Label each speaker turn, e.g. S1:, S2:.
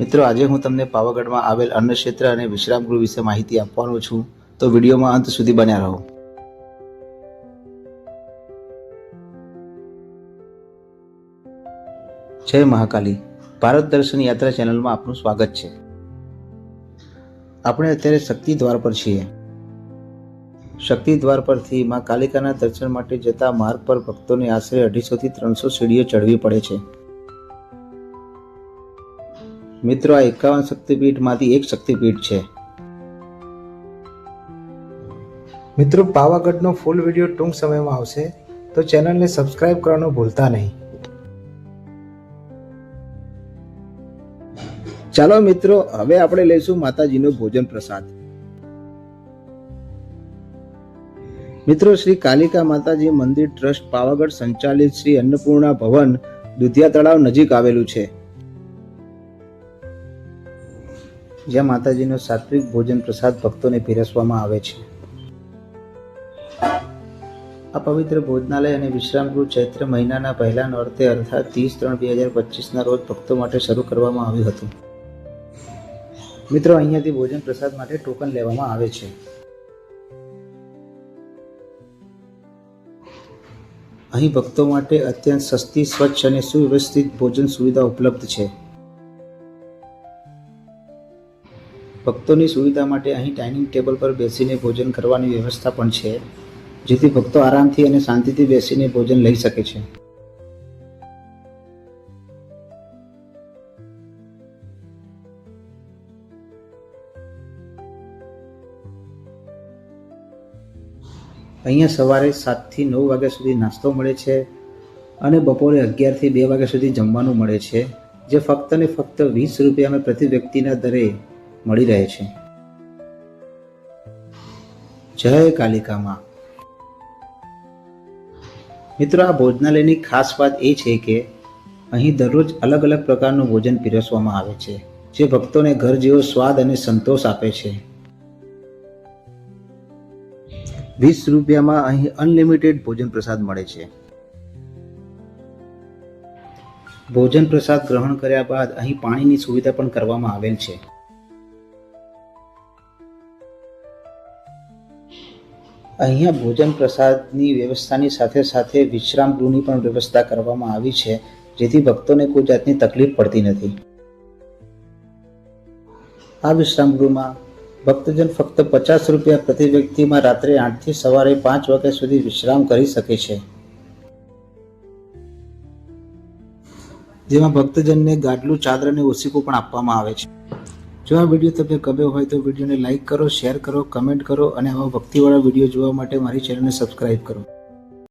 S1: મિત્રો, આજે હું તમને પાવાગઢમાં આવેલ અન્નક્ષેત્ર અને વિશ્રામગૃહ વિશે માહિતી આપવાનો છું, તો વિડીયોમાં અંત સુધી બન્યા રહો. જય મહાકાલી. ભારત દર્શન યાત્રા ચેનલમાં આપનું સ્વાગત છે. આપણે અત્યારે શક્તિ દ્વાર પર છીએ. શક્તિ દ્વાર પરથી માં કાલિકાના દર્શન માટે જતા માર્ગ પર ભક્તોને આશરે 250 થી 300 સીડીઓ ચડવી પડે છે. મિત્રો, આ 51 શક્તિપીઠમાંથી એક શક્તિપીઠ છે. મિત્રો, પાવાગઢનો ફૂલ વિડીયો ટૂંક સમયમાં આવશે, તો ચેનલને સબસ્ક્રાઇબ કરવાનું ભૂલતા નહીં. ચાલો મિત્રો, હવે આપણે લઈશું માતાજીનો ભોજન પ્રસાદ. મિત્રો, શ્રી કાલિકા માતાજી મંદિર ટ્રસ્ટ પાવાગઢ સંચાલિત શ્રી અન્નપૂર્ણા ભવન દુધિયા તળાવ નજીક આવેલું છે, જ્યાં માતાજીનો સાત્વિક ભોજન પ્રસાદ ભક્તોને પીરસવામાં આવે છે. આ પવિત્ર ભોજનાલય અને વિશ્રામગૃહ ચૈત્ર મહિનાના પહેલા નોરતે અર્થાત 30/3/2025 રોજ ભક્તો માટે શરૂ કરવામાં આવ્યું હતું. મિત્રો, અહીંયાથી ભોજન પ્રસાદ માટે ટોકન લેવામાં આવે છે. અહીં ભક્તો માટે અત્યંત સસ્તી, સ્વચ્છ અને સુવ્યવસ્થિત ભોજન સુવિધા ઉપલબ્ધ છે. ભક્તોની સુવિધા માટે અહીં ડાઇનિંગ ટેબલ પર બેસીને ભોજન કરવાની વ્યવસ્થા પણ છે, જેથી ભક્તો આરામથી અને શાંતિથી બેસીને ભોજન લઈ શકે છે. અહીંયા સવારે 7 થી 9 વાગ્યા સુધી નાસ્તો મળે છે અને બપોરે 11 થી 2 વાગ્યા સુધી જમવાનું મળે છે, જે ફક્ત ને ફક્ત 20 રૂપિયામાં પ્રતિ વ્યક્તિના દરે મળી રહે છે. જય કાલિકામાં. મિત્રો, આ ભોજનાલયની ખાસ વાત એ છે કે અહીં દરરોજ અલગ અલગ પ્રકારનું ભોજન પીરસવામાં આવે છે, જે ભક્તોને ઘર જેવો સ્વાદ અને સંતોષ આપે છે. 20 રૂપિયામાં અહીં અનલિમિટેડ ભોજન પ્રસાદ મળે છે. ભોજન પ્રસાદ ગ્રહણ કર્યા બાદ અહીં પાણીની સુવિધા પણ કરવામાં આવેલ છે. અહીંયા ભોજન પ્રસાદની વ્યવસ્થાની સાથે સાથે વિશ્રામ ગૃહની પણ વ્યવસ્થા કરવામાં આવી છે, જેથી ભક્તોને કોઈ જાતની તકલીફ પડતી નથી. આ વિશ્રામ ગૃહમાં ભક્તજન ફક્ત 50 રૂપિયા પ્રતિ વ્યક્તિમાં રાત્રે 8 થી સવારે 5 વાગ્યા સુધી વિશ્રામ કરી શકે છે, જેમાં ભક્તજનને ગાદલું, ચાદર અને ઓશીકો પણ આપવામાં આવે છે. જો આ વિડીયો તમને ગમ્યો હોય તો વિડીયોને લાઇક કરો, શેર કરો, કમેન્ટ કરો અને આવા ભક્તિવાળા વિડીયો જોવા માટે મારી ચેનલને સબસ્ક્રાઇબ કરો.